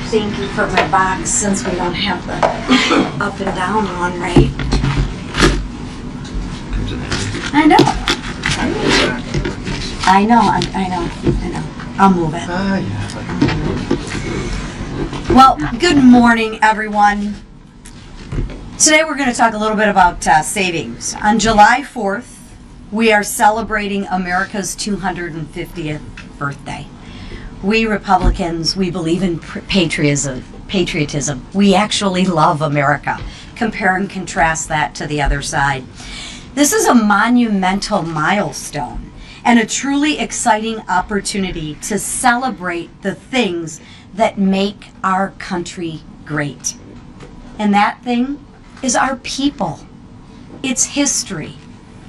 Thank you for my box, since we don't have the up and down one, right? I know. I'll move it. Well, good morning, everyone. Today we're going to talk a little bit about savings. On July 4th, we are celebrating America's 250th birthday. We Republicans, we believe in patriotism. We actually love America. Compare and contrast that to the other side. This is a monumental milestone and a truly exciting opportunity to celebrate the things that make our country great. And that thing is our people, its history,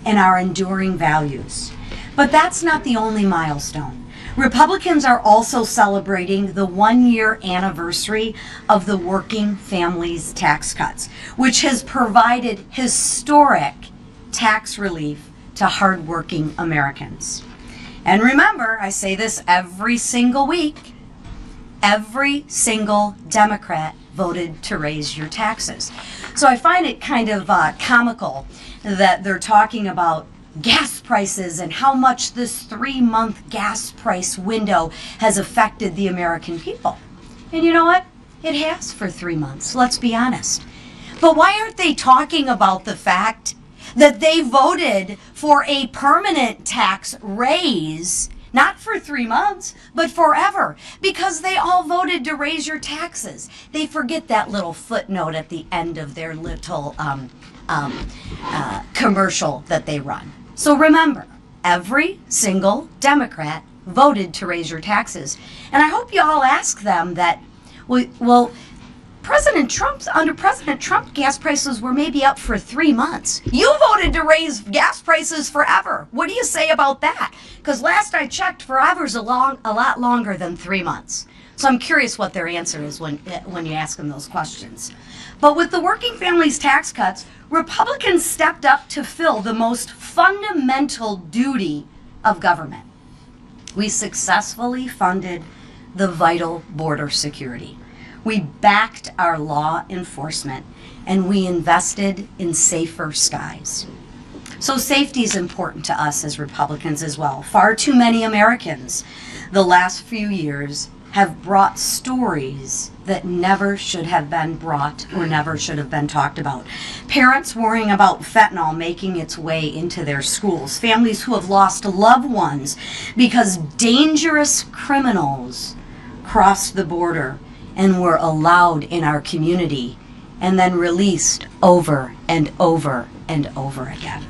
and our enduring values. But that's not the only milestone. Republicans are also celebrating the 1-year anniversary of the Working Families Tax Cuts, which has provided historic tax relief to hardworking Americans. And remember, I say this every single week, every single Democrat voted to raise your taxes. So I find it kind of comical that they're talking about gas prices and how much this 3-month gas price window has affected the American people. And you know what? It has for 3 months, let's be honest. But why aren't they talking about the fact that they voted for a permanent tax raise, not for 3 months, but forever, because they all voted to raise your taxes? They forget that little footnote at the end of their little commercial that they run. So remember, every single Democrat voted to raise your taxes. And I hope you all ask them that, well, under President Trump, gas prices were maybe up for 3 months. You voted to raise gas prices forever. What do you say about that? Because last I checked, forever's a lot longer than 3 months. So I'm curious what their answer is when you ask them those questions. But with the Working Families Tax Cuts, Republicans stepped up to fill the most fundamental duty of government. We successfully funded the vital border security. We backed our law enforcement, and we invested in safer skies. So safety is important to us as Republicans as well. Far too many Americans the last few years have brought stories that never should have been brought or never should have been talked about. Parents worrying about fentanyl making its way into their schools. Families who have lost loved ones because dangerous criminals crossed the border and were allowed in our community and then released over and over and over again.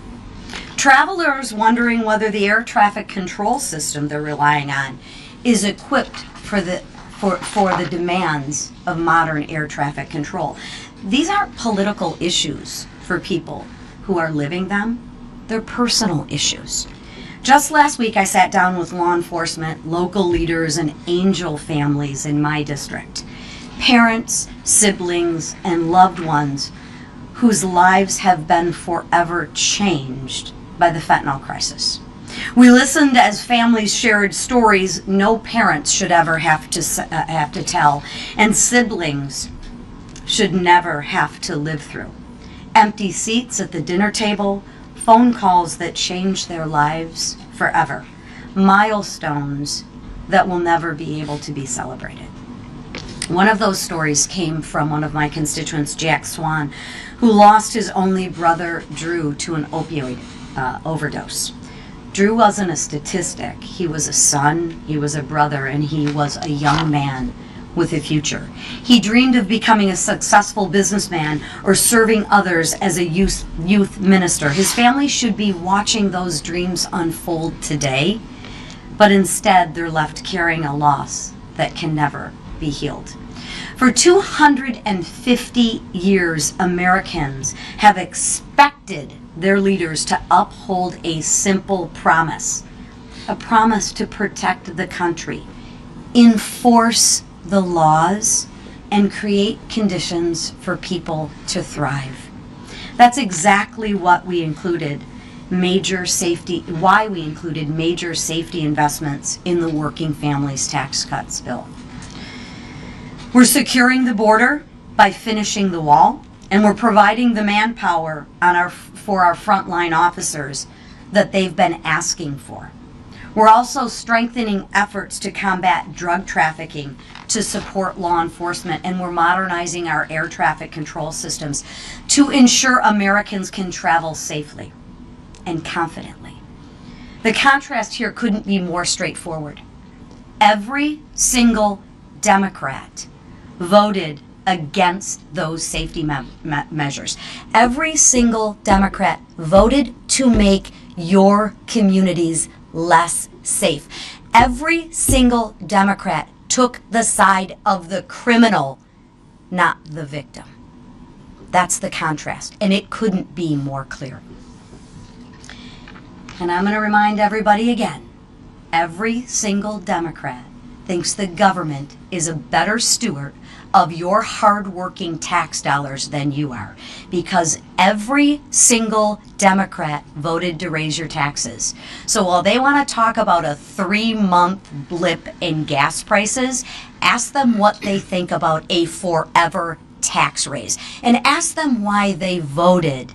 Travelers wondering whether the air traffic control system they're relying on is equipped for the demands of modern air traffic control. These aren't political issues for people who are living them. They're personal issues. Just last week, I sat down with law enforcement, local leaders, and angel families in my district. Parents, siblings, and loved ones whose lives have been forever changed by the fentanyl crisis. We listened as families shared stories no parents should ever have to tell, and siblings should never have to live through. Empty seats at the dinner table, phone calls that changed their lives forever, milestones that will never be able to be celebrated. One of those stories came from one of my constituents, Jack Swan, who lost his only brother, Drew, to an opioid overdose. Drew wasn't a statistic. He was a son, he was a brother, and he was a young man with a future. He dreamed of becoming a successful businessman or serving others as a youth minister. His family should be watching those dreams unfold today, but instead they're left carrying a loss that can never be healed. For 250 years, Americans have expected their leaders to uphold a simple promise, a promise to protect the country, enforce the laws, and create conditions for people to thrive. That's exactly what we included why we included major safety investments in the Working Families Tax Cuts bill. We're securing the border by finishing the wall, and we're providing the manpower for our frontline officers that they've been asking for. We're also strengthening efforts to combat drug trafficking to support law enforcement, and we're modernizing our air traffic control systems to ensure Americans can travel safely and confidently. The contrast here couldn't be more straightforward. Every single Democrat voted against those safety measures. Every single Democrat voted to make your communities less safe. Every single Democrat took the side of the criminal, not the victim. That's the contrast, and it couldn't be more clear. And I'm going to remind everybody again, every single Democrat thinks the government is a better steward of your hard-working tax dollars than you are, because every single Democrat voted to raise your taxes. So while they want to talk about a 3-month blip in gas prices, ask them what they think about a forever tax raise, and ask them why they voted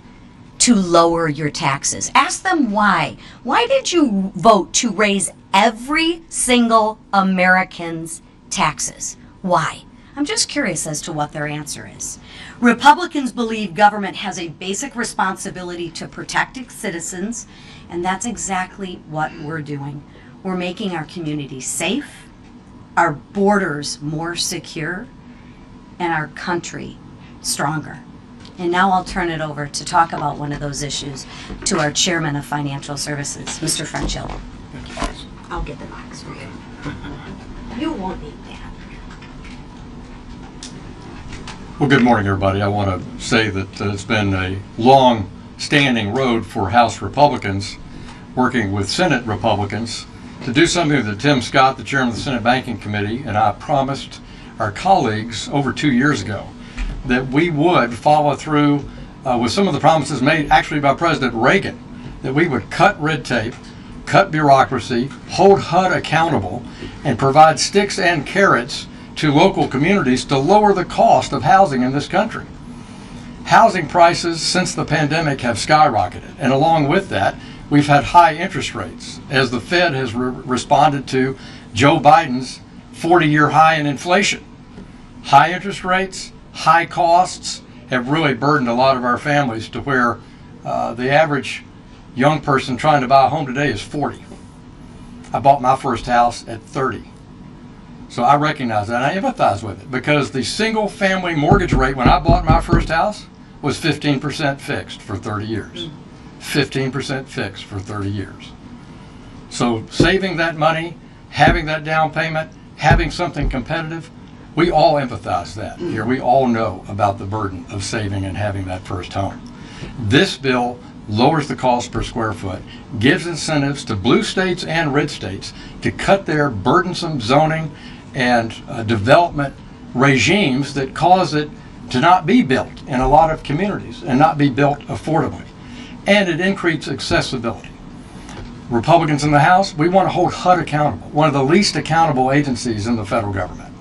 to lower your taxes. Ask them why. Why did you vote to raise every single American's taxes? Why? I'm just curious as to what their answer is. Republicans believe government has a basic responsibility to protect its citizens, and that's exactly what we're doing. We're making our communities safe, our borders more secure, and our country stronger. And now I'll turn it over to talk about one of those issues to our Chairman of Financial Services, Mr. Franchillo. I'll get the box for you. You won't need that. Well, good morning, everybody. I want to say that it's been a long-standing road for House Republicans working with Senate Republicans to do something that Tim Scott, the chairman of the Senate Banking Committee, and I promised our colleagues over 2 years ago that we would follow through with some of the promises made actually by President Reagan, that we would cut red tape, cut bureaucracy, hold HUD accountable, and provide sticks and carrots to local communities to lower the cost of housing in this country. Housing prices since the pandemic have skyrocketed, and along with that, we've had high interest rates as the Fed has responded to Joe Biden's 40-year high in inflation. High interest rates, high costs have really burdened a lot of our families to where the average young person trying to buy a home today is 40. I bought my first house at 30. So I recognize that, and I empathize with it, because the single family mortgage rate when I bought my first house was 15% fixed for 30 years. 15% fixed for 30 years. So saving that money, having that down payment, having something competitive, we all empathize that here. We all know about the burden of saving and having that first home. This bill lowers the cost per square foot, gives incentives to blue states and red states to cut their burdensome zoning and development regimes that cause it to not be built in a lot of communities and not be built affordably. And it increases accessibility. Republicans in the House, we want to hold HUD accountable, one of the least accountable agencies in the federal government.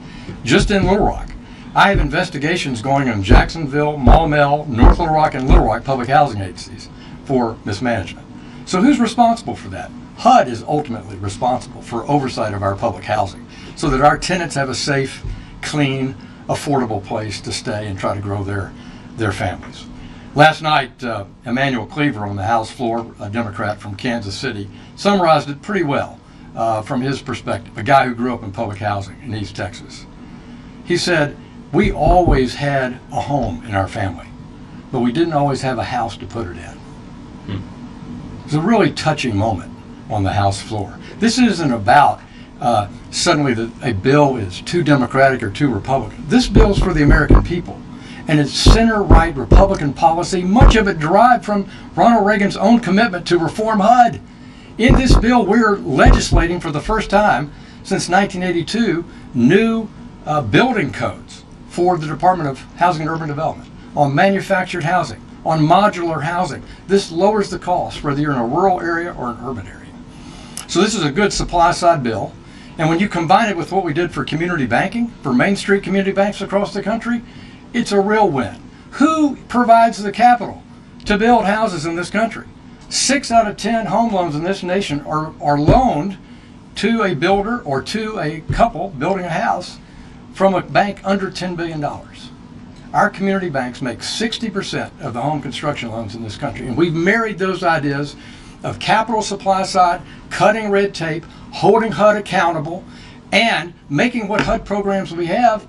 Just in Little Rock, I have investigations going on Jacksonville, Maumelle, North Little Rock, and Little Rock public housing agencies for mismanagement. So who's responsible for that? HUD is ultimately responsible for oversight of our public housing so that our tenants have a safe, clean, affordable place to stay and try to grow their families. Last night, Emmanuel Cleaver on the House floor, a Democrat from Kansas City, summarized it pretty well from his perspective, a guy who grew up in public housing in East Texas. He said, we always had a home in our family, but we didn't always have a house to put it in. It was a really touching moment on the House floor. This isn't about suddenly that a bill is too Democratic or too Republican. This bill is for the American people. And it's center-right Republican policy, much of it derived from Ronald Reagan's own commitment to reform HUD. In this bill, we're legislating for the first time since 1982 new building codes for the Department of Housing and Urban Development on manufactured housing, on modular housing. This lowers the cost whether you're in a rural area or an urban area. So this is a good supply-side bill. And when you combine it with what we did for community banking, for Main Street community banks across the country, it's a real win. Who provides the capital to build houses in this country? 6 out of 10 home loans in this nation are loaned to a builder or to a couple building a house from a bank under $10 billion. Our community banks make 60% of the home construction loans in this country. And we've married those ideas of capital supply side, cutting red tape, holding HUD accountable, and making what HUD programs we have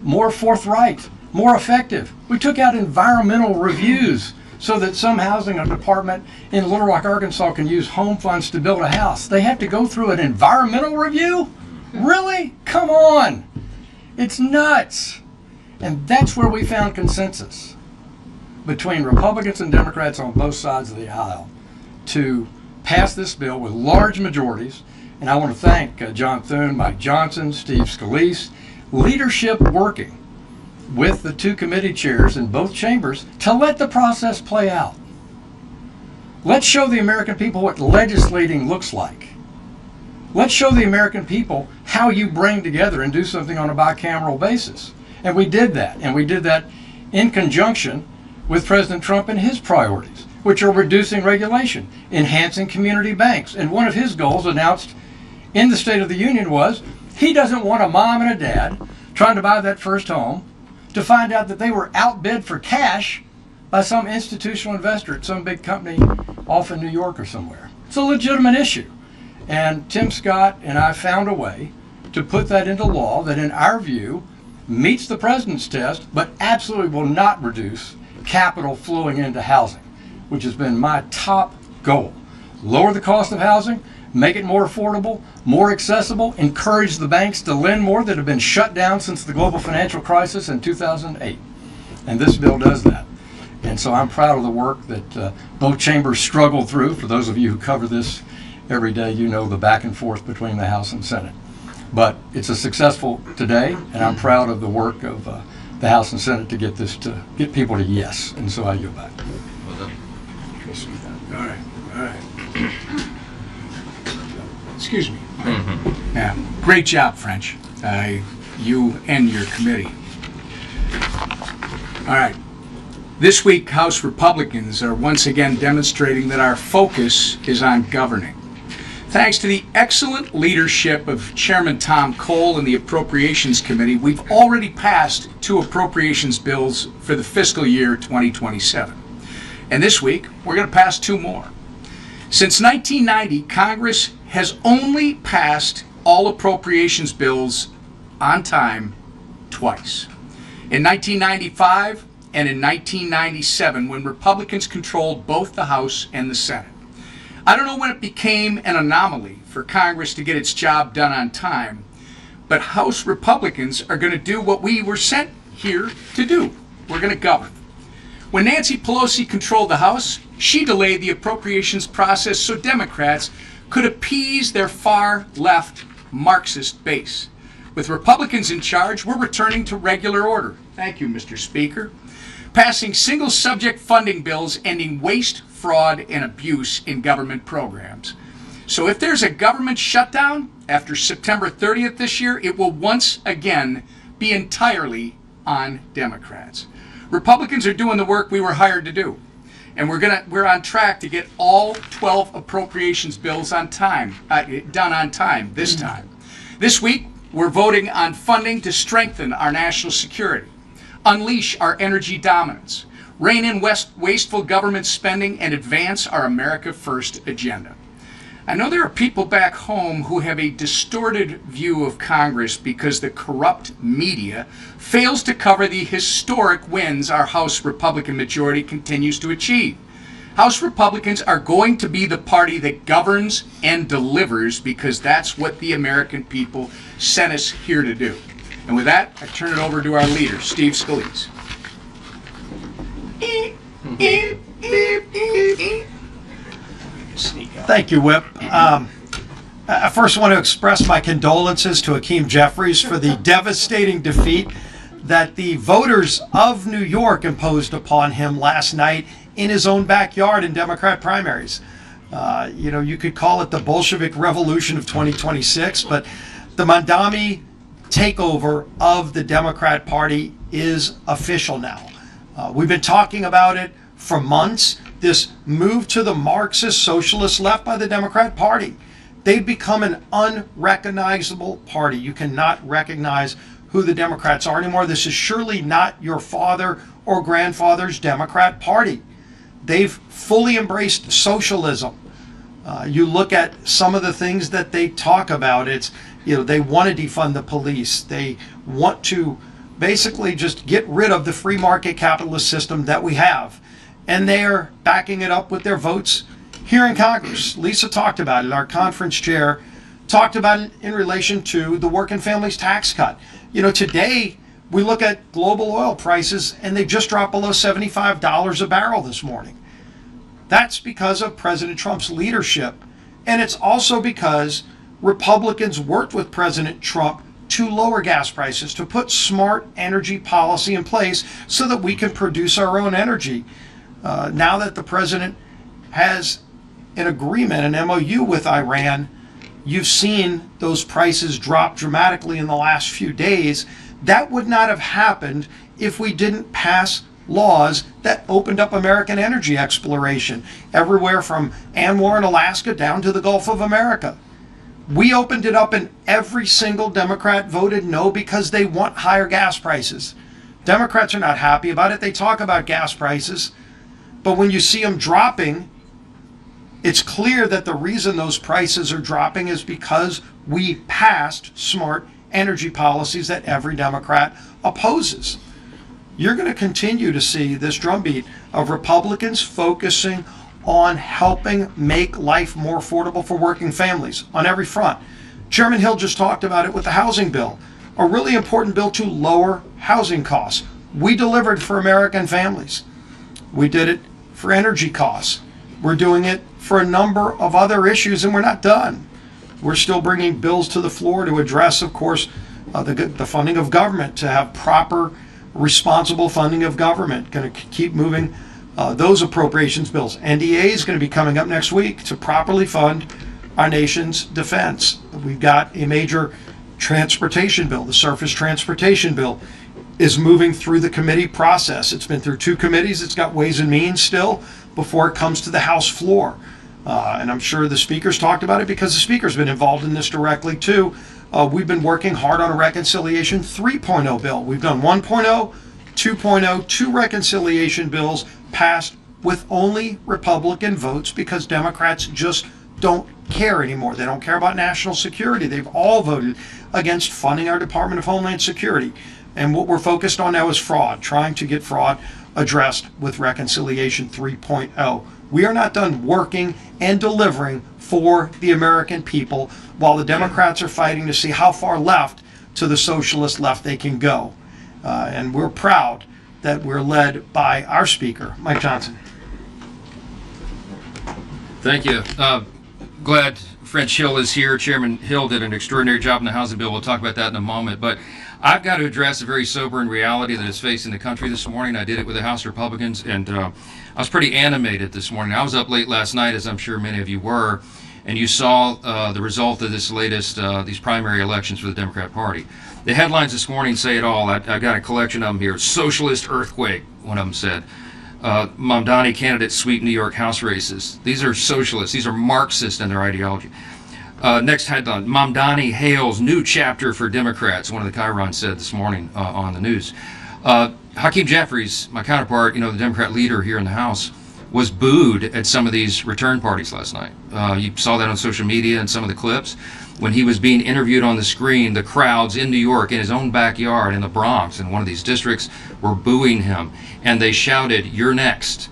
more forthright, more effective. We took out environmental reviews so that some housing department in Little Rock, Arkansas can use home funds to build a house. They have to go through an environmental review? Really? Come on. It's nuts. And that's where we found consensus between Republicans and Democrats on both sides of the aisle to pass this bill with large majorities. And I want to thank John Thune, Mike Johnson, Steve Scalise, leadership working with the 2 committee chairs in both chambers to let the process play out. Let's show the American people what legislating looks like. Let's show the American people how you bring together and do something on a bicameral basis. And we did that. And we did that in conjunction with President Trump and his priorities, which are reducing regulation, enhancing community banks. And one of his goals announced in the State of the Union was he doesn't want a mom and a dad trying to buy that first home to find out that they were outbid for cash by some institutional investor at some big company off in New York or somewhere. It's a legitimate issue. And Tim Scott and I found a way to put that into law that, in our view, meets the president's test, but absolutely will not reduce capital flowing into housing, which has been my top goal. Lower the cost of housing, make it more affordable, more accessible, encourage the banks to lend more that have been shut down since the global financial crisis in 2008. And this bill does that. And so I'm proud of the work that both chambers struggled through. For those of you who cover this every day, you know the back and forth between the House and Senate. But it's a successful today, and I'm proud of the work of the House and Senate to get people to yes. And so I yield back. All right. Excuse me. Yeah, great job, French. You and your committee. All right. This week, House Republicans are once again demonstrating that our focus is on governing. Thanks to the excellent leadership of Chairman Tom Cole and the Appropriations Committee, we've already passed 2 appropriations bills for the fiscal year 2027. And this week, we're going to pass 2 more. Since 1990, Congress has only passed all appropriations bills on time twice. In 1995 and in 1997, when Republicans controlled both the House and the Senate. I don't know when it became an anomaly for Congress to get its job done on time, but House Republicans are going to do what we were sent here to do. We're going to govern. When Nancy Pelosi controlled the House, she delayed the appropriations process so Democrats could appease their far-left Marxist base. With Republicans in charge, we're returning to regular order. Thank you, Mr. Speaker. Passing single-subject funding bills ending waste, fraud, and abuse in government programs. So if there's a government shutdown after September 30th this year, it will once again be entirely on Democrats. Republicans are doing the work we were hired to do. And we're on track to get all 12 appropriations bills on time, done on time this time. This week, we're voting on funding to strengthen our national security, unleash our energy dominance, rein in wasteful government spending, and advance our America First agenda. I know there are people back home who have a distorted view of Congress because the corrupt media fails to cover the historic wins our House Republican majority continues to achieve. House Republicans are going to be the party that governs and delivers because that's what the American people sent us here to do. And with that, I turn it over to our leader, Steve Scalise. Thank you, Whip. I first want to express my condolences to Hakeem Jeffries for the devastating defeat that the voters of New York imposed upon him last night in his own backyard in Democrat primaries. You could call it the Bolshevik Revolution of 2026, but the Mamdani takeover of the Democrat Party is official now. We've been talking about it for months, this move to the Marxist socialist left by the Democrat Party. They've become an unrecognizable party. You cannot recognize who the Democrats are anymore. This is surely not your father or grandfather's Democrat Party. They've fully embraced socialism. You look at some of the things that they talk about. They want to defund the police. They want to basically just get rid of the free market capitalist system that we have. And they're backing it up with their votes here in Congress. Lisa talked about it. Our conference chair talked about it in relation to the working families tax cut. Today we look at global oil prices and they just dropped below $75 a barrel this morning. That's because of President Trump's leadership. And it's also because Republicans worked with President Trump to lower gas prices, to put smart energy policy in place so that we can produce our own energy. Now that the president has an agreement, an MOU with Iran, you've seen those prices drop dramatically in the last few days. That would not have happened if we didn't pass laws that opened up American energy exploration everywhere from Anwar in Alaska down to the Gulf of America. We opened it up and every single Democrat voted no because they want higher gas prices. Democrats are not happy about it. They talk about gas prices, but when you see them dropping, it's clear that the reason those prices are dropping is because we passed smart energy policies that every Democrat opposes. You're going to continue to see this drumbeat of Republicans focusing on helping make life more affordable for working families on every front. Chairman Hill just talked about it with the housing bill, a really important bill to lower housing costs. We delivered for American families. We did it for energy costs. We're doing it for a number of other issues, and we're not done. We're still bringing bills to the floor to address, of course, the funding of government, to have proper, responsible funding of government. Going to keep moving those appropriations bills. NDA is going to be coming up next week to properly fund our nation's defense. We've got a major transportation bill. The surface transportation bill is moving through the committee process. It's been through 2 committees. It's got Ways and Means still before it comes to the House floor. And I'm sure the speaker's talked about it because the speaker's been involved in this directly too. We've been working hard on a Reconciliation 3.0 bill. We've done 1.0, 2.0, 2 reconciliation bills passed with only Republican votes because Democrats just don't care anymore. They don't care about national security. They've all voted against funding our Department of Homeland Security. And what we're focused on now is fraud, trying to get fraud addressed with Reconciliation 3.0. We are not done working and delivering for the American people while the Democrats are fighting to see how far left to the socialist left they can go. And we're proud that we're led by our Speaker, Mike Johnson. Thank you. Glad French Hill is here. Chairman Hill did an extraordinary job in the housing bill. We'll talk about that in a moment. But I've got to address a very sobering reality that is facing the country this morning. I did it with the House Republicans, and I was pretty animated this morning. I was up late last night, as I'm sure many of you were, and you saw the result of this latest, these primary elections for the Democrat Party. The headlines this morning say it all. I've got a collection of them here. Socialist earthquake, one of them said. Mamdani candidates sweep New York House races. These are socialists. These are Marxist in their ideology. Next headline, Mamdani hails new chapter for Democrats, one of the Chirons said this morning on the news. Hakeem Jeffries, my counterpart, the Democrat leader here in the House, was booed at some of these return parties last night. You saw that on social media and some of the clips. When he was being interviewed on the screen, the crowds in New York, in his own backyard, in the Bronx, in one of these districts, were booing him. And they shouted, "You're next."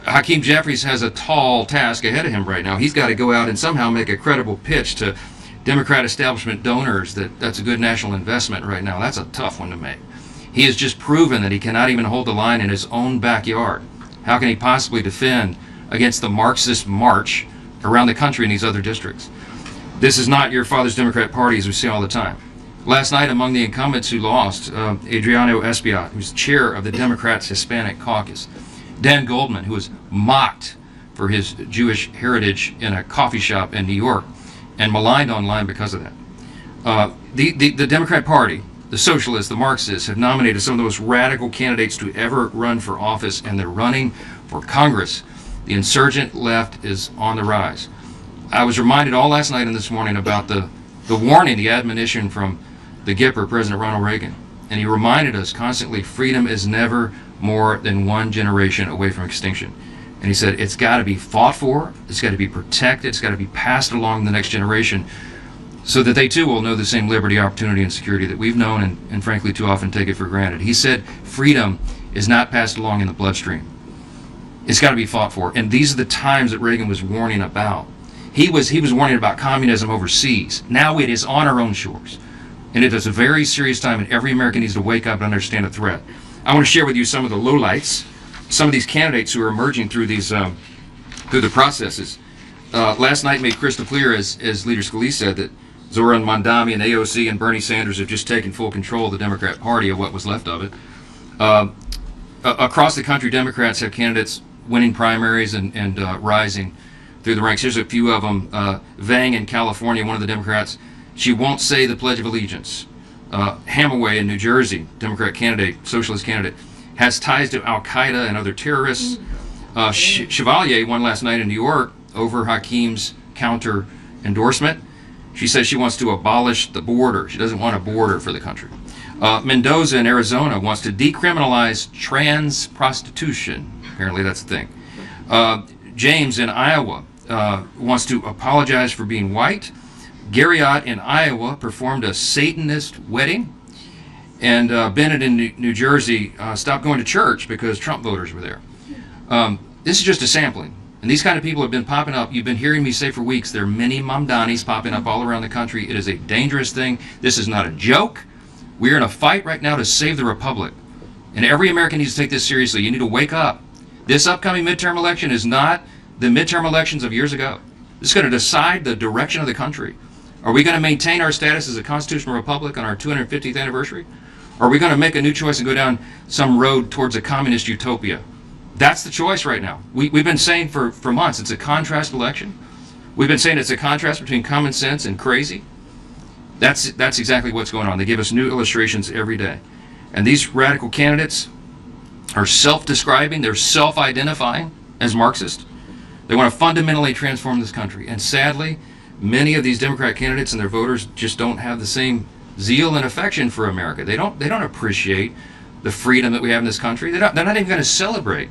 Hakeem Jeffries has a tall task ahead of him right now. He's got to go out and somehow make a credible pitch to Democrat establishment donors that that's a good national investment right now. That's a tough one to make. He has just proven that he cannot even hold the line in his own backyard. How can he possibly defend against the Marxist march around the country in these other districts? This is not your father's Democrat Party, as we see all the time. Last night, among the incumbents who lost, Adriano Espaillat, who's chair of the Democrats' Hispanic Caucus, Dan Goldman, who was mocked for his Jewish heritage in a coffee shop in New York and maligned online because of that. The Democrat Party, the socialists, the Marxists have nominated some of the most radical candidates to ever run for office, and they're running for Congress. The insurgent left is on the rise. I was reminded all last night and this morning about the warning, the admonition from the Gipper, President Ronald Reagan. And he reminded us constantly, freedom is never more than one generation away from extinction. And he said, it's got to be fought for, it's got to be protected, it's got to be passed along to the next generation so that they too will know the same liberty, opportunity, and security that we've known and frankly too often take it for granted. He said, freedom is not passed along in the bloodstream. It's got to be fought for. And these are the times that Reagan was warning about. He was warning about communism overseas. Now it is on our own shores. And it is a very serious time, and every American needs to wake up and understand the threat. I want to share with you some of the lowlights, some of these candidates who are emerging through these through the processes. Last night made crystal clear, as Leader Scalise said, that Zoran Mondami and AOC and Bernie Sanders have just taken full control of the Democrat Party, of what was left of it. Across the country, Democrats have candidates winning primaries and rising through the ranks. Here's a few of them. Vang in California, one of the Democrats, she won't say the Pledge of Allegiance. Hamaway in New Jersey, Democrat candidate, socialist candidate, has ties to Al-Qaeda and other terrorists. Chevalier won last night in New York over Hakim's counter endorsement. She says she wants to abolish the border. She doesn't want a border for the country. Mendoza in Arizona wants to decriminalize trans prostitution. Apparently that's the thing. James in Iowa wants to apologize for being white. Garriott in Iowa performed a Satanist wedding. And Bennett in New Jersey stopped going to church because Trump voters were there. This is just a sampling. And these kind of people have been popping up. You've been hearing me say for weeks, there are many Mamdanis popping up all around the country. It is a dangerous thing. This is not a joke. We're in a fight right now to save the republic. And every American needs to take this seriously. You need to wake up. This upcoming midterm election is not the midterm elections of years ago. This is going to decide the direction of the country. Are we going to maintain our status as a constitutional republic on our 250th anniversary? Or are we going to make a new choice and go down some road towards a communist utopia? That's the choice right now. We've been saying for months it's a contrast election. We've been saying it's a contrast between common sense and crazy. That's exactly what's going on. They give us new illustrations every day. And these radical candidates are self-describing, they're self-identifying as Marxist. They want to fundamentally transform this country. And sadly, many of these Democrat candidates and their voters just don't have the same zeal and affection for America. They don't appreciate the freedom that we have in this country. They're not even going to celebrate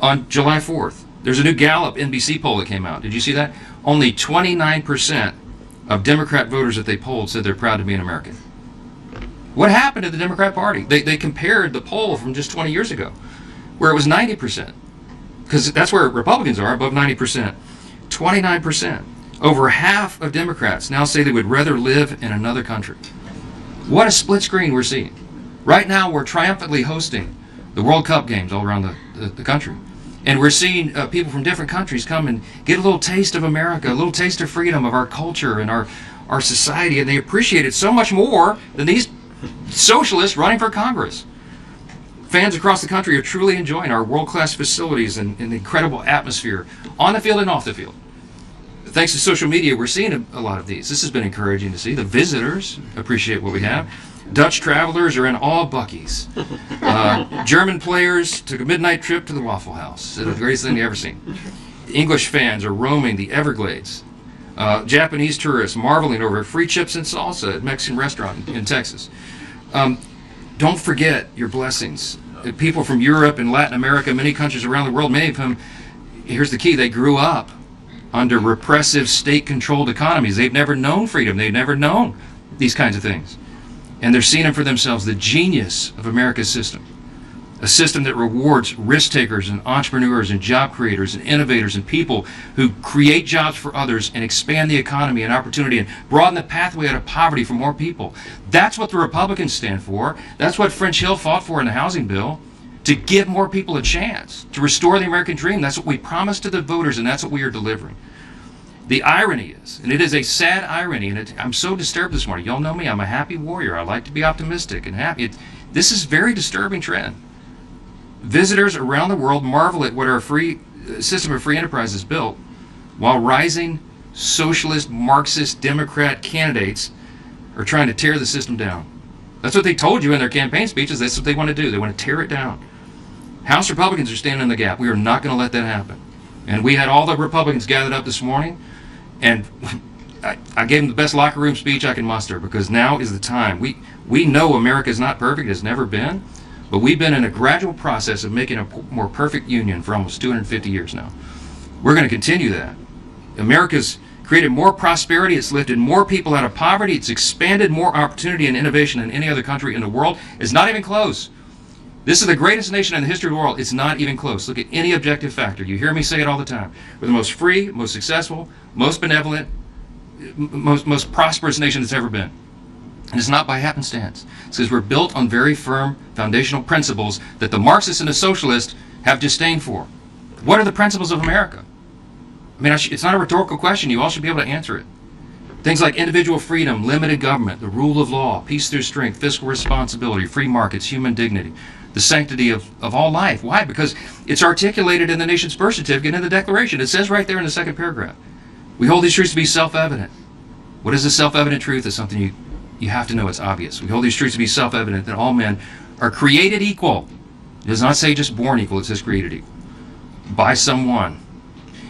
on July 4th. There's a new Gallup NBC poll that came out. Did you see that? Only 29% of Democrat voters that they polled said they're proud to be an American. What happened to the Democrat Party? They compared the poll from just 20 years ago, where it was 90%, because that's where Republicans are, above 90%. 29%. Over half of Democrats now say they would rather live in another country. What a split screen we're seeing. Right now, we're triumphantly hosting the World Cup games all around the country. And we're seeing people from different countries come and get a little taste of America, a little taste of freedom, of our culture and our society, and they appreciate it so much more than these socialists running for Congress. Fans across the country are truly enjoying our world-class facilities and the incredible atmosphere on the field and off the field. Thanks to social media, we're seeing a lot of these. This has been encouraging to see. The visitors appreciate what we have. Dutch travelers are in all Buc-ee's. German players took a midnight trip to the Waffle House. It's the greatest thing they've ever seen. English fans are roaming the Everglades. Japanese tourists marveling over free chips and salsa at a Mexican restaurant in Texas. Don't forget your blessings. People from Europe and Latin America, many countries around the world, many of whom, here's the key, they grew up under repressive state-controlled economies. They've never known freedom. They've never known these kinds of things. And they're seeing for themselves the genius of America's system. A system that rewards risk takers and entrepreneurs and job creators and innovators and people who create jobs for others and expand the economy and opportunity and broaden the pathway out of poverty for more people. That's what the Republicans stand for. That's what French Hill fought for in the housing bill, to give more people a chance, to restore the American dream. That's what we promised to the voters, and that's what we are delivering. The irony is, and it is a sad irony, and I'm so disturbed this morning. Y'all know me, I'm a happy warrior. I like to be optimistic and happy. This is a very disturbing trend. Visitors around the world marvel at what our free system of free enterprise is built while rising socialist, Marxist, Democrat candidates are trying to tear the system down. That's what they told you in their campaign speeches. That's what they want to do. They want to tear it down. House Republicans are standing in the gap. We are not going to let that happen. And we had all the Republicans gathered up this morning, and I gave them the best locker room speech I can muster, because now is the time. We know America is not perfect. It has never been. But we've been in a gradual process of making a more perfect union for almost 250 years now. We're going to continue that. America's created more prosperity. It's lifted more people out of poverty. It's expanded more opportunity and innovation than any other country in the world. It's not even close. This is the greatest nation in the history of the world. It's not even close. Look at any objective factor. You hear me say it all the time. We're the most free, most successful, most benevolent, most prosperous nation that's ever been. And it's not by happenstance. It's because we're built on very firm foundational principles that the Marxists and the socialists have disdain for. What are the principles of America? I mean, it's not a rhetorical question. You all should be able to answer it. Things like individual freedom, limited government, the rule of law, peace through strength, fiscal responsibility, free markets, human dignity, the sanctity of all life. Why? Because it's articulated in the nation's birth certificate and in the Declaration. It says right there in the second paragraph. We hold these truths to be self-evident. What is a self-evident truth? It's something you have to know. It's obvious. We hold these truths to be self-evident, that all men are created equal. It does not say just born equal. It says created equal by someone.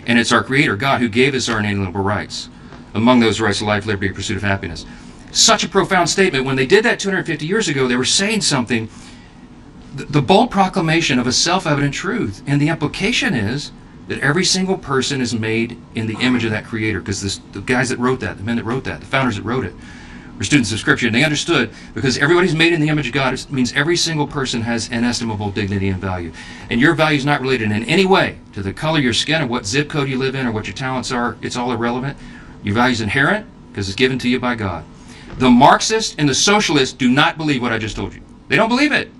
And it's our Creator, God, who gave us our inalienable rights. Among those rights, life, liberty, and pursuit of happiness. Such a profound statement. When they did that 250 years ago, they were saying something, the bold proclamation of a self-evident truth. And the implication is that every single person is made in the image of that Creator, because the guys that wrote that, the men that wrote that, the founders that wrote it, were students of Scripture. And they understood, because everybody's made in the image of God, it means every single person has inestimable dignity and value. And your value is not related in any way to the color of your skin or what zip code you live in or what your talents are. It's all irrelevant. Your value is inherent because it's given to you by God. The Marxists and the socialists do not believe what I just told you. They don't believe it.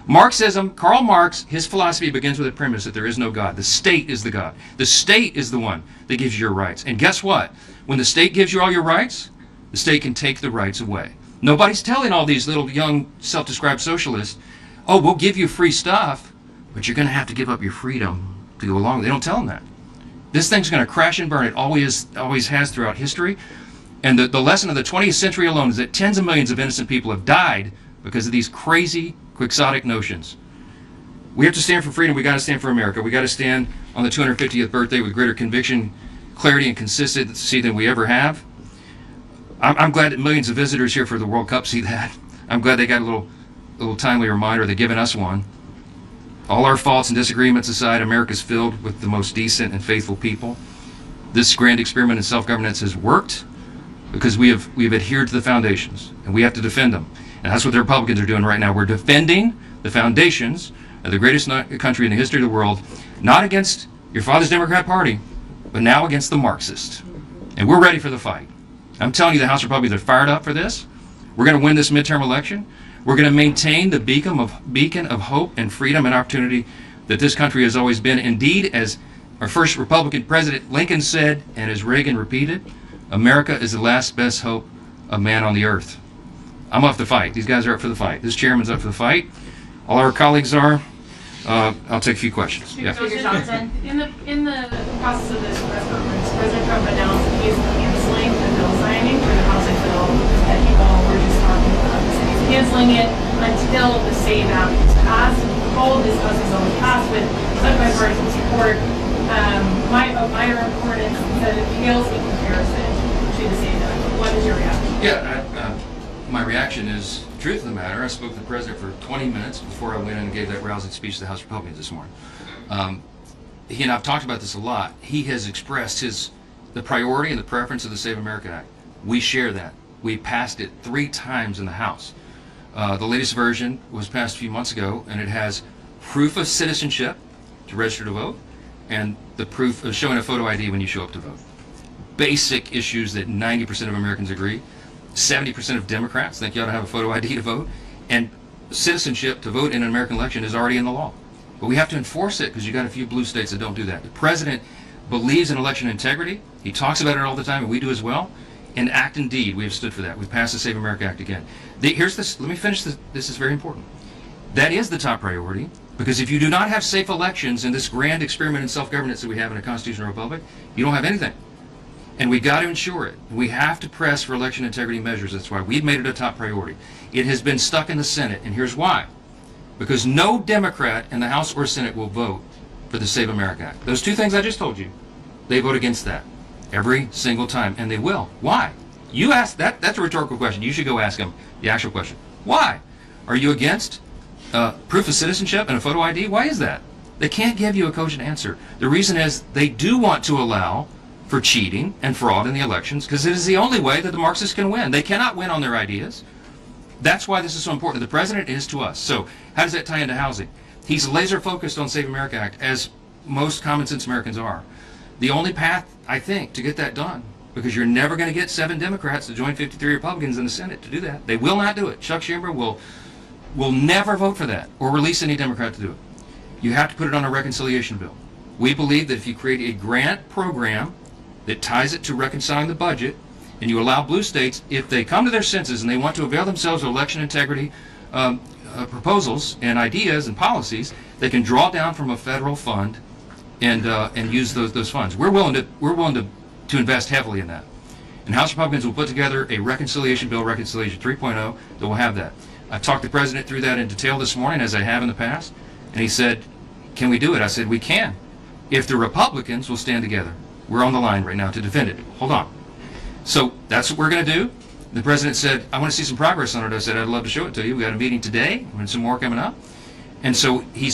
Marxism, Karl Marx, his philosophy begins with the premise that there is no God. The state is the God. The state is the one that gives you your rights. And guess what? When the state gives you all your rights, the state can take the rights away. Nobody's telling all these little young self-described socialists, oh, we'll give you free stuff, but you're going to have to give up your freedom to go along. They don't tell them that. This thing's going to crash and burn. It always has throughout history. And the lesson of the 20th century alone is that tens of millions of innocent people have died because of these crazy, quixotic notions. We have to stand for freedom. We got to stand for America. We got to stand on the 250th birthday with greater conviction, clarity, and consistency than we ever have. I'm glad that millions of visitors here for the World Cup see that. I'm glad they got a little timely reminder. They've given us one. All our faults and disagreements aside, America's filled with the most decent and faithful people. This grand experiment in self-governance has worked because we have adhered to the foundations, and we have to defend them. And that's what the Republicans are doing right now. We're defending the foundations of the greatest country in the history of the world, not against your father's Democrat Party, but now against the Marxists. And we're ready for the fight. I'm telling you, the House Republicans are fired up for this. We're going to win this midterm election. We're going to maintain the beacon of hope and freedom and opportunity that this country has always been. Indeed, as our first Republican president Lincoln said, and as Reagan repeated, America is the last best hope of man on the earth. I'm up to fight. These guys are up for the fight. This chairman's up for the fight. All our colleagues are. I'll take a few questions. Yeah. Speaker Johnson, in the process of this press conference, President Trump announced that he is canceling the bill signing for the housing bill that you all were just talking about. So he's canceling it until the SAVE Act is passed. All of this process is always passed with such bipartisan support. Minor importance that it pales in comparison to the SAVE Act. What is your reaction? Yeah, my reaction is, truth of the matter, I spoke to the president for 20 minutes before I went in and gave that rousing speech to the House Republicans this morning. He and I've talked about this a lot. He has expressed the priority and the preference of the Save America Act. We share that. We passed it 3 times in the House. The latest version was passed a few months ago, and it has proof of citizenship to register to vote, and the proof of showing a photo ID when you show up to vote. Basic issues that 90% of Americans agree. 70% of Democrats think you ought to have a photo ID to vote, and citizenship to vote in an American election is already in the law. But we have to enforce it because you got a few blue states that don't do that. The president believes in election integrity. He talks about it all the time, and we do as well. In act and deed, we have stood for that. We've passed the Save America Act again. Here's this. Let me finish this. This is very important. That is the top priority. Because if you do not have safe elections in this grand experiment in self-governance that we have in a constitutional republic, you don't have anything. And we got to ensure it. We have to press for election integrity measures. That's why we've made it a top priority. It has been stuck in the Senate, and here's why. Because no Democrat in the House or Senate will vote for the Save America Act. Those two things I just told you, they vote against that every single time, and they will. Why? You ask that. That's a rhetorical question. You should go ask them the actual question. Why? Are you against proof of citizenship and a photo ID? Why is that? They can't give you a cogent answer. The reason is they do want to allow for cheating and fraud in the elections because it is the only way that the Marxists can win. They cannot win on their ideas. That's why this is so important. The president is to us. So how does that tie into housing? He's laser focused on Save America Act, as most common sense Americans are. The only path, I think, to get that done, because you're never going to get 7 Democrats to join 53 Republicans in the Senate to do that. They will not do it. Chuck Schumer will never vote for that or release any Democrat to do it. You have to put it on a reconciliation bill. We believe that if you create a grant program that ties it to reconciling the budget, and you allow blue states, if they come to their senses and they want to avail themselves of election integrity proposals and ideas and policies, they can draw down from a federal fund and use those funds. We're willing to invest heavily in that. And House Republicans will put together a reconciliation bill, Reconciliation 3.0, that will have that. I've talked the president through that in detail this morning, as I have in the past, and he said, can we do it? I said, we can, if the Republicans will stand together. We're on the line right now to defend it. Hold on. So that's what we're going to do. The president said, I want to see some progress on it. I said, I'd love to show it to you. We got a meeting today and some more coming up. And so he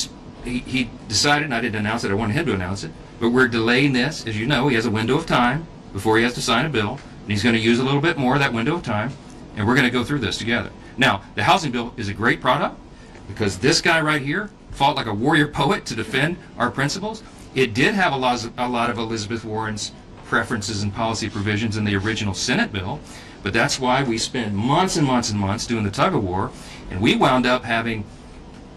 decided, and I didn't announce it, I wanted him to announce it, but we're delaying this. As you know, he has a window of time before he has to sign a bill, and he's going to use a little bit more of that window of time, and we're going to go through this together. Now, the housing bill is a great product because this guy right here fought like a warrior poet to defend our principles. It did have a lot of Elizabeth Warren's preferences and policy provisions in the original Senate bill, but that's why we spent months and months and months doing the tug-of-war, and we wound up having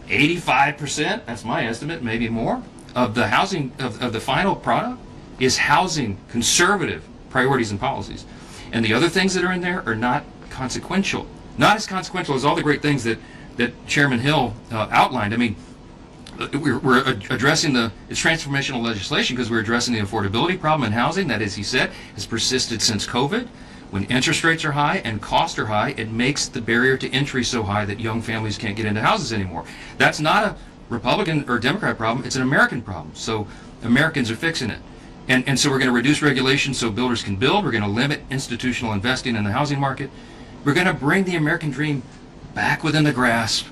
85%, that's my estimate, maybe more, of the housing, of the final product is housing conservative priorities and policies. And the other things that are in there are not consequential. Not as consequential as all the great things that Chairman Hill outlined. I mean, we're addressing it's transformational legislation because we're addressing the affordability problem in housing that, as he said, has persisted since COVID. When interest rates are high and costs are high, it makes the barrier to entry so high that young families can't get into houses anymore. That's not a Republican or Democrat problem, it's an American problem. So Americans are fixing it. And so we're going to reduce regulation so builders can build. We're going to limit institutional investing in the housing market. We're going to bring the American dream back within the grasp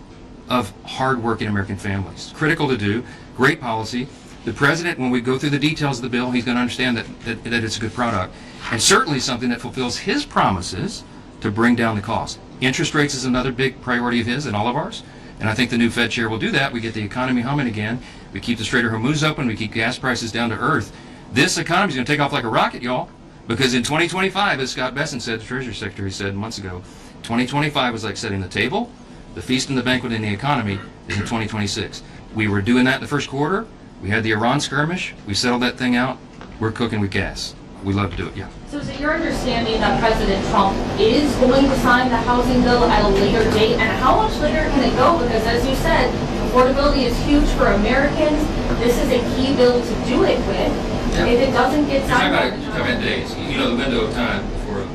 of hard-working American families. Critical to do, great policy. The president, when we go through the details of the bill, he's going to understand that it's a good product, and certainly something that fulfills his promises to bring down the cost. Interest rates is another big priority of his and all of ours, and I think the new Fed chair will do that. We get the economy humming again. We keep the Strait of Hormuz open. We keep gas prices down to earth. This economy is going to take off like a rocket, y'all, because in 2025, as Scott Bessent said, the Treasury Secretary said months ago, 2025 was like setting the table. The feast and the banquet in the economy is in 2026. We were doing that in the first quarter. We had the Iran skirmish. We settled that thing out. We're cooking with gas. We love to do it, yeah. So is it your understanding that President Trump is going to sign the housing bill at a later date? And how much later can it go? Because as you said, affordability is huge for Americans. This is a key bill to do it with. Yeah. If it doesn't get signed by the You're talking about days. You know the window of time for,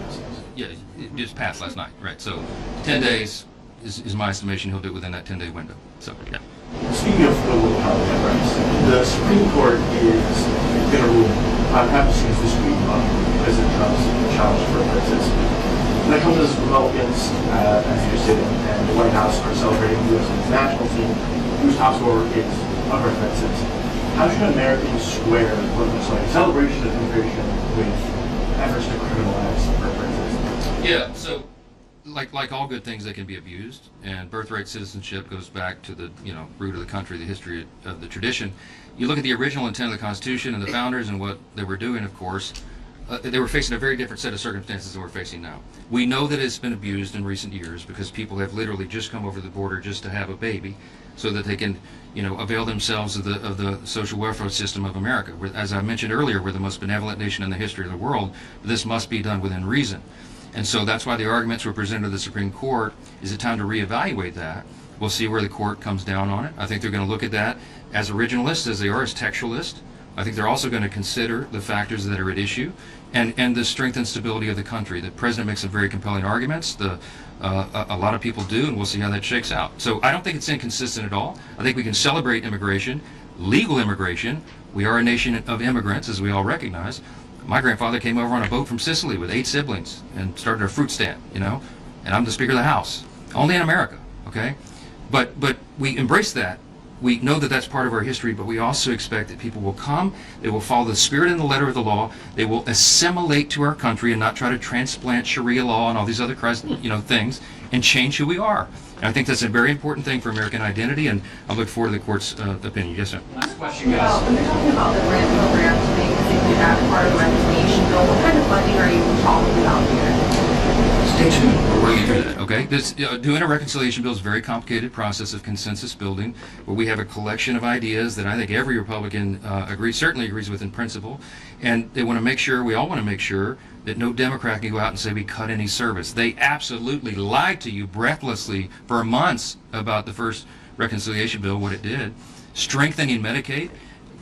yeah, it just passed last night, right? So 10 days is my estimation. He'll do it within that 10-day window. So, yeah. Speaking of the will power rights, the Supreme Court is going to rule on applications this week on President Trump's challenge for princess. And that comes as Republicans, as you said, and the White House are celebrating the U.S. men's national team, whose top scorer is a princess. How should Americans square what looks like a celebration of immigration with efforts to criminalize princess? Yeah, so like all good things, they can be abused, and birthright citizenship goes back to the root of the country, the history of the tradition. You look at the original intent of the Constitution and the founders and what they were doing, of course, they were facing a very different set of circumstances than we're facing now. We know that it's been abused in recent years because people have literally just come over the border just to have a baby so that they can avail themselves of the social welfare system of America. As I mentioned earlier, we're the most benevolent nation in the history of the world. This must be done within reason. And so that's why the arguments were presented to the Supreme Court. Is it time to reevaluate that? We'll see where the court comes down on it. I think they're going to look at that as originalists as they are as textualists. I think they're also going to consider the factors that are at issue and the strength and stability of the country. The president makes some very compelling arguments. A lot of people do, and we'll see how that shakes out. So I don't think it's inconsistent at all. I think we can celebrate immigration, legal immigration. We are a nation of immigrants, as we all recognize. My grandfather came over on a boat from Sicily with 8 siblings and started a fruit stand, you know, and I'm the Speaker of the House. Only in America, okay? But we embrace that. We know that that's part of our history, but we also expect that people will come, they will follow the spirit and the letter of the law, they will assimilate to our country and not try to transplant Sharia law and all these other things and change who we are. And I think that's a very important thing for American identity, and I look forward to the court's opinion. Yes, sir. Last question, guys. Well, when you're talking about the grant program to make this include that part of the reconciliation bill, what kind of funding are you talking about here? Stay tuned. We're working through that, okay? Doing a reconciliation bill is a very complicated process of consensus building, where we have a collection of ideas that I think every Republican certainly agrees with in principle, and they want to make sure, we all want to make sure, that no Democrat can go out and say we cut any service. They absolutely lied to you breathlessly for months about the first reconciliation bill, what it did. Strengthening Medicaid,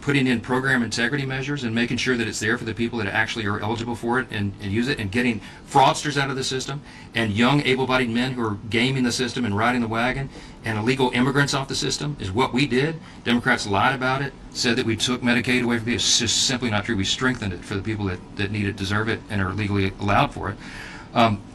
putting in program integrity measures and making sure that it's there for the people that actually are eligible for it and use it, and getting fraudsters out of the system and young able-bodied men who are gaming the system and riding the wagon and illegal immigrants off the system is what we did. Democrats lied about it, said that we took Medicaid away from people. It's just simply not true. We strengthened it for the people that need it, deserve it, and are legally allowed for it.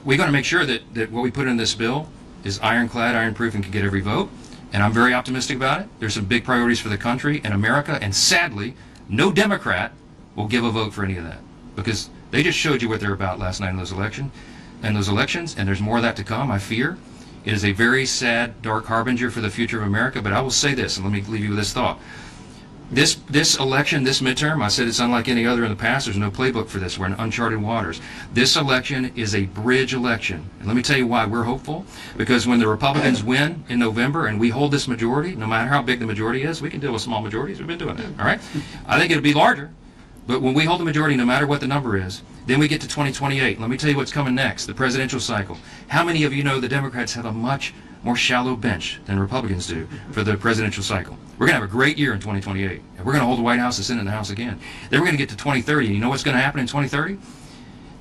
We're going to make sure that what we put in this bill is ironclad, ironproof, and can get every vote. And I'm very optimistic about it. There's some big priorities for the country and America, and sadly, no Democrat will give a vote for any of that, because they just showed you what they're about last night in those elections, and there's more of that to come, I fear. It is a very sad, dark harbinger for the future of America, but I will say this, and let me leave you with this thought. This election, this midterm, I said it's unlike any other in the past. There's no playbook for this. We're in uncharted waters. This election is a bridge election. And let me tell you why we're hopeful. Because when the Republicans win in November and we hold this majority, no matter how big the majority is, we can deal with small majorities. We've been doing that, all right? I think it'll be larger. But when we hold the majority, no matter what the number is, then we get to 2028. Let me tell you what's coming next, the presidential cycle. How many of you know the Democrats have a much more shallow bench than Republicans do for the presidential cycle? We're going to have a great year in 2028. And we're going to hold the White House, the Senate, and the House again. Then we're going to get to 2030. And you know what's going to happen in 2030?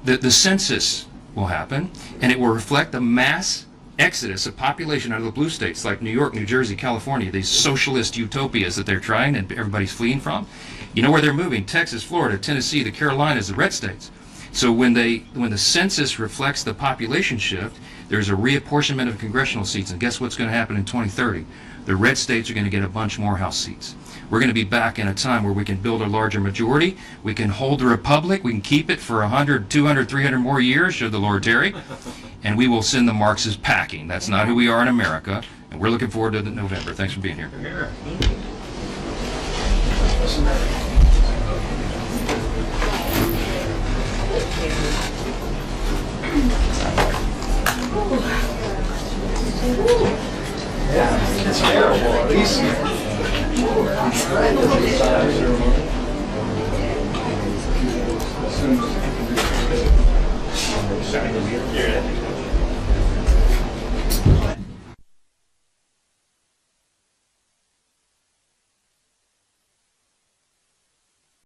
The census will happen, and it will reflect the mass exodus of population out of the blue states like New York, New Jersey, California, these socialist utopias that they're trying and everybody's fleeing from. You know where they're moving? Texas, Florida, Tennessee, the Carolinas, the red states. So when the census reflects the population shift, there's a reapportionment of congressional seats, and guess what's going to happen in 2030? The red states are going to get a bunch more House seats. We're going to be back in a time where we can build a larger majority, we can hold the republic, we can keep it for 100, 200, 300 more years, should the Lord tarry, and we will send the Marxists packing. That's not who we are in America, and we're looking forward to November. Thanks for being here. It's terrible. At least.